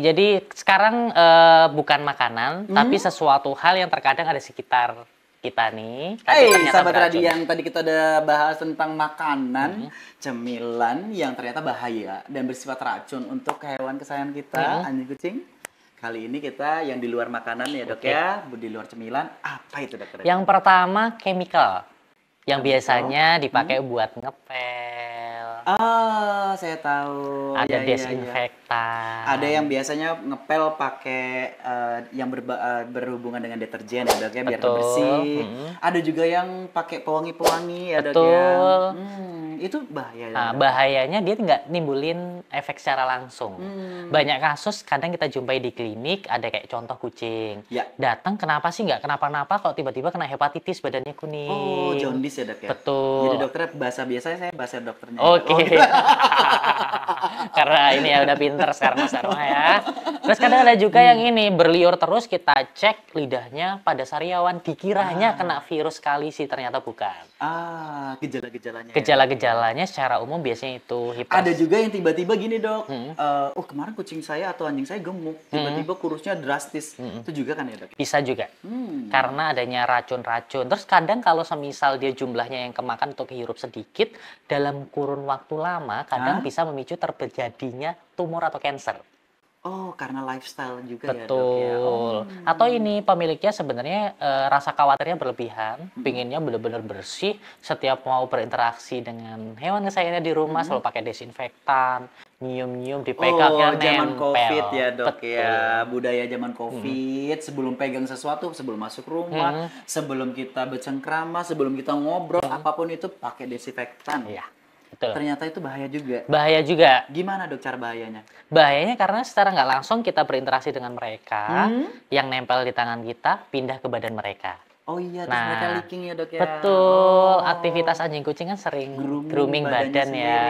Jadi sekarang bukan makanan, tapi sesuatu hal yang terkadang ada sekitar kita nih. Tapi ternyata sahabat beracun. Radi, yang tadi kita udah bahas tentang makanan, cemilan yang ternyata bahaya dan bersifat racun untuk hewan kesayangan kita, anjing kucing. Kali ini kita yang di luar makanan ya dok ya, di luar cemilan, apa itu dokter? Yang pertama chemical, yang biasanya dipakai buat ngepel. Ah, saya tahu. Ada Ya, desinfektan. Ada yang biasanya ngepel pakai yang berhubungan dengan deterjen ya dok ya, biar Betul. bersih. Ada juga yang pakai pewangi-pewangi ya dok ya. Betul. Itu bahaya ya Nah, dok? bahayanya dia nggak nimbulin efek secara langsung. Banyak kasus kadang kita jumpai di klinik, ada kayak contoh kucing. Ya. Datang kenapa sih nggak kenapa-napa, kok tiba-tiba kena hepatitis, badannya kuning. Oh, jaundice ya dok ya? Betul. Jadi dokternya bahasa biasanya, saya bahasa dokternya. Oke. Karena ini ya udah pinter sekarang Mas Dharma ya. Terus kadang ada juga yang ini berliur terus, kita cek lidahnya pada sariawan, dikiranya kena virus kali sih, ternyata bukan. Gejala-gejalanya. Gejala-gejalanya secara umum biasanya itu Ada juga yang tiba-tiba gini dok, kemarin kucing saya atau anjing saya gemuk, tiba-tiba kurusnya drastis. Itu juga kan ya dok? Bisa juga. Karena adanya racun-racun. Terus kadang kalau semisal dia jumlahnya yang kemakan atau kehirup sedikit, dalam kurun waktu lama kadang bisa memicu terjadinya tumor atau kanker. Oh, karena lifestyle juga ya dok ya? Betul. Atau ini pemiliknya sebenarnya rasa khawatirnya berlebihan, pinginnya benar-benar bersih, setiap mau berinteraksi dengan hewan kesayangannya di rumah selalu pakai desinfektan, nyium-nyium, dipegangnya zaman nempel. COVID ya dok Betul. ya, budaya zaman COVID, sebelum pegang sesuatu, sebelum masuk rumah, sebelum kita bercengkrama, sebelum kita ngobrol, apapun itu pakai desinfektan. Iya, betul. Ternyata itu bahaya juga. Bahaya juga. Gimana dok cara bahayanya? Bahayanya karena secara nggak langsung kita berinteraksi dengan mereka, yang nempel di tangan kita pindah ke badan mereka. Oh iya, terus mereka licking ya dok ya? Betul, aktivitas anjing kucing kan sering grooming badan ya.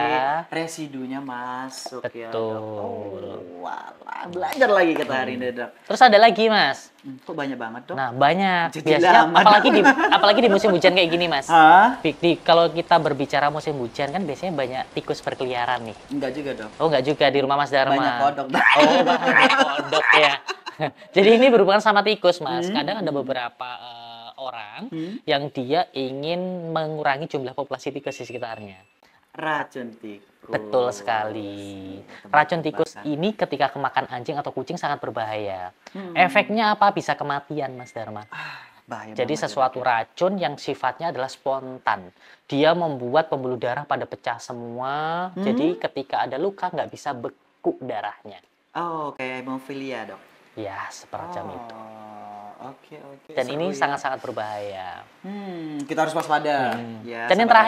Residunya masuk ya dok. Betul. Walah, belajar lagi kita hari ini dok. Terus ada lagi Mas. Kok banyak banget dok? Nah banyak, Jadi biasanya lama. apalagi di musim hujan kayak gini Mas. Hah? Kalau kita berbicara musim hujan kan biasanya banyak tikus berkeliaran nih. Enggak juga dok. Oh nggak juga di rumah Mas Dharma. Banyak kodok. Oh banyak kodok ya. Jadi ini berhubungan sama tikus Mas. Kadang ada beberapa orang yang dia ingin mengurangi jumlah populasi tikus di sekitarnya. Racun tikus. Betul sekali. Racun tikus ini ketika kemakan anjing atau kucing sangat berbahaya. Efeknya apa? Bisa kematian Mas Dharma. Bahaya Jadi banget, sesuatu racun yang sifatnya adalah spontan. Dia membuat pembuluh darah pada pecah semua. Jadi ketika ada luka nggak bisa beku darahnya. Oh, kayak hemofilia dok. Ya, semacam itu. Oke. Dan Seru ini ya. sangat-sangat berbahaya. Kita harus waspada. Ya, Dan yang sabar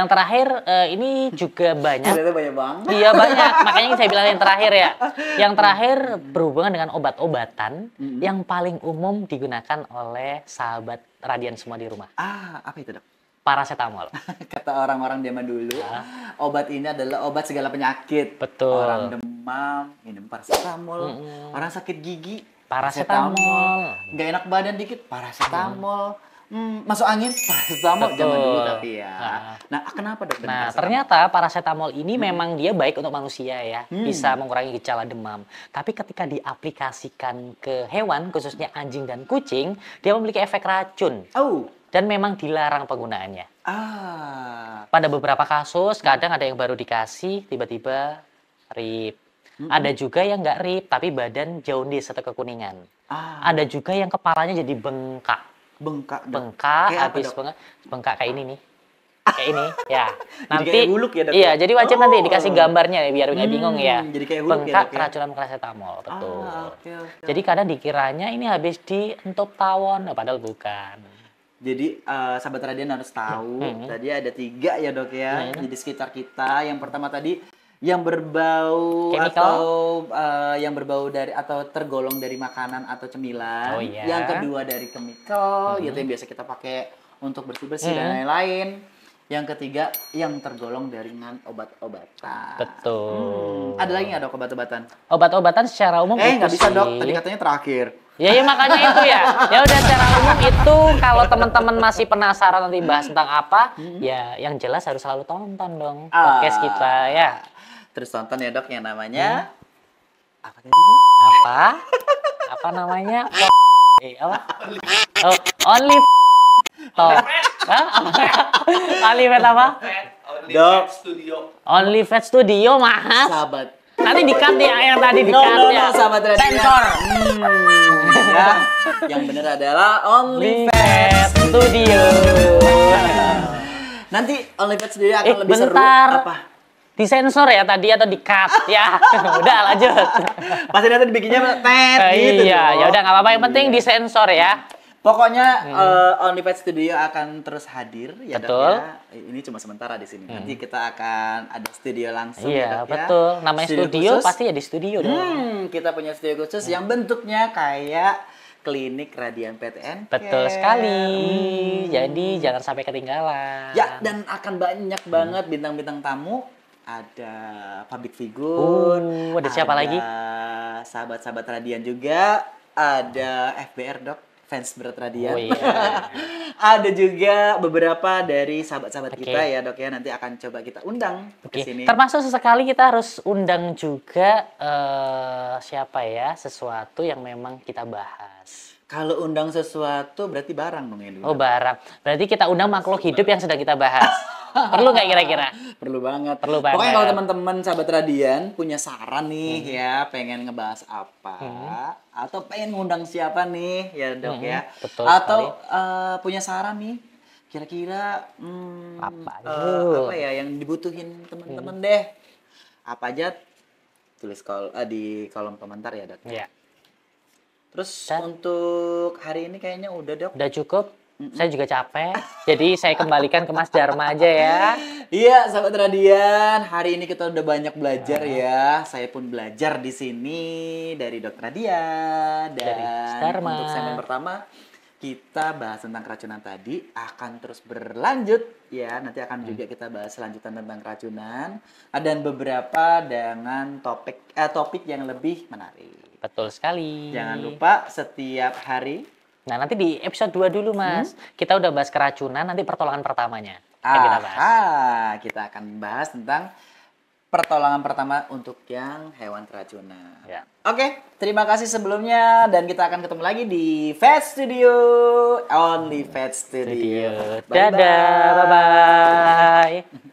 terakhir, aja. ini juga banyak. Ternyata banyak banget. Iya banyak, makanya saya bilang yang terakhir ya. Yang terakhir berhubungan dengan obat-obatan yang paling umum digunakan oleh sahabat Radian semua di rumah. Apa itu dok? Paracetamol. Kata orang-orang zaman dulu, obat ini adalah obat segala penyakit. Betul. Orang demam, minum paracetamol. Orang sakit gigi, Paracetamol. Nggak enak badan dikit, paracetamol. Masuk angin, paracetamol. Betul. Zaman dulu tapi ya. Nah, kenapa dok? dengan Nah, paracetamol? ternyata paracetamol ini memang dia baik untuk manusia ya, bisa mengurangi gejala demam. Tapi ketika diaplikasikan ke hewan, khususnya anjing dan kucing, dia memiliki efek racun. Dan memang dilarang penggunaannya. Pada beberapa kasus, kadang ada yang baru dikasih, tiba-tiba rip. Ada juga yang nggak rip, tapi badan jaundice atau kekuningan. Ada juga yang kepalanya jadi bengkak. Bengkak, dok. Bengkak, Kayak apa, habis dok? bengkak kayak ini nih. Kayak ini, ya. Nanti, kayak huluk ya, dok? iya, jadi wajib nanti dikasih gambarnya ya, biar nggak bingung ya. Jadi kayak huluk ya, Bengkak dok, ya? keracunan paracetamol, betul. Oke. Jadi kadang dikiranya ini habis dientup tawon, padahal bukan. Jadi sahabat Radian harus tahu tadi ada 3 ya dok ya. Jadi sekitar kita yang pertama tadi yang berbau Chemical. atau yang berbau dari atau tergolong dari makanan atau cemilan. Oh, iya. Yang kedua dari chemical gitu yang biasa kita pakai untuk bersih-bersih dan lain-lain. Yang ketiga yang tergolong dari obat-obatan. Betul. Ada lagi nggak dok obat-obatan? Obat-obatan secara umum itu Nggak bisa sih. dok. Tadi katanya terakhir. Ya makanya itu ya. Ya udah secara umum itu kalau teman-teman masih penasaran nanti bahas tentang apa, ya yang jelas harus selalu tonton dong podcast kita ya. Terus tonton ya dok yang namanya Apa tadi, Dok? Apa? Apa namanya? Apa? Oh, only Top. Hah? Only Fat apa? Dok. Only Fat Studio, Mas. Sahabat. Nanti di-cut ya, yang tadi di-cut ya. Sahabat radio. Sensor. Ya, yang benar adalah Only Fat Studio. Nanti Only Fat Studio akan lebih seru. Bentar. Apa? Disensor ya tadi atau di-cut ya. Udah lanjut. Pasti nanti dibikinnya tet gitu. Iya, ya udah nggak apa-apa, yang penting disensor ya. Pokoknya Only Fat Studio akan terus hadir ya, betul. Dok ya. Ini cuma sementara di sini. Nanti kita akan ada studio langsung ya, Dok, betul. Ya. Namanya studio pasti ya di studio dong. Kita punya studio khusus yang bentuknya kayak klinik Radian PTN. Betul sekali. Jadi jangan sampai ketinggalan. Ya, dan akan banyak banget bintang-bintang tamu. Ada public figure. Ada siapa lagi? Sahabat-sahabat Radian juga. Ada FBR, Dok. Fans berat Radian. Iya. Ada juga beberapa dari sahabat-sahabat kita ya, Dok ya. Nanti akan coba kita undang ke sini. Termasuk sesekali kita harus undang juga siapa ya, sesuatu yang memang kita bahas. Kalau undang sesuatu berarti barang dong ya. Oh, barang. Berarti kita undang makhluk hidup yang sedang kita bahas. Perlu nggak kira-kira? Perlu banget. Perlu banget. Pokoknya kalau teman-teman sahabat Radian punya saran nih ya, pengen ngebahas apa, atau pengen ngundang siapa nih ya, Dok ya. Betul atau punya saran nih, kira-kira apa ya yang dibutuhin teman-teman deh. Apa aja tulis di kolom komentar ya, Dok. Iya. Terus untuk hari ini kayaknya udah, Dok. Udah cukup. Saya juga capek, jadi saya kembalikan ke Mas Dharma aja ya. Iya, sahabat Radian, hari ini kita udah banyak belajar ya. Saya pun belajar di sini dari Dokter Radian dan dari Mas Dharma. Untuk segmen pertama kita bahas tentang keracunan tadi akan terus berlanjut ya. Nanti akan juga kita bahas lanjutan tentang keracunan dan beberapa dengan topik yang lebih menarik. Betul sekali. Jangan lupa setiap hari. Nah, nanti di episode 2 dulu, Mas. Kita udah bahas keracunan, nanti pertolongan pertamanya yang kita bahas. Kita akan bahas tentang pertolongan pertama untuk yang hewan keracunan. Ya. Oke, terima kasih sebelumnya dan kita akan ketemu lagi di Fat Studio, Only Fat Studio. Dadah, bye-bye.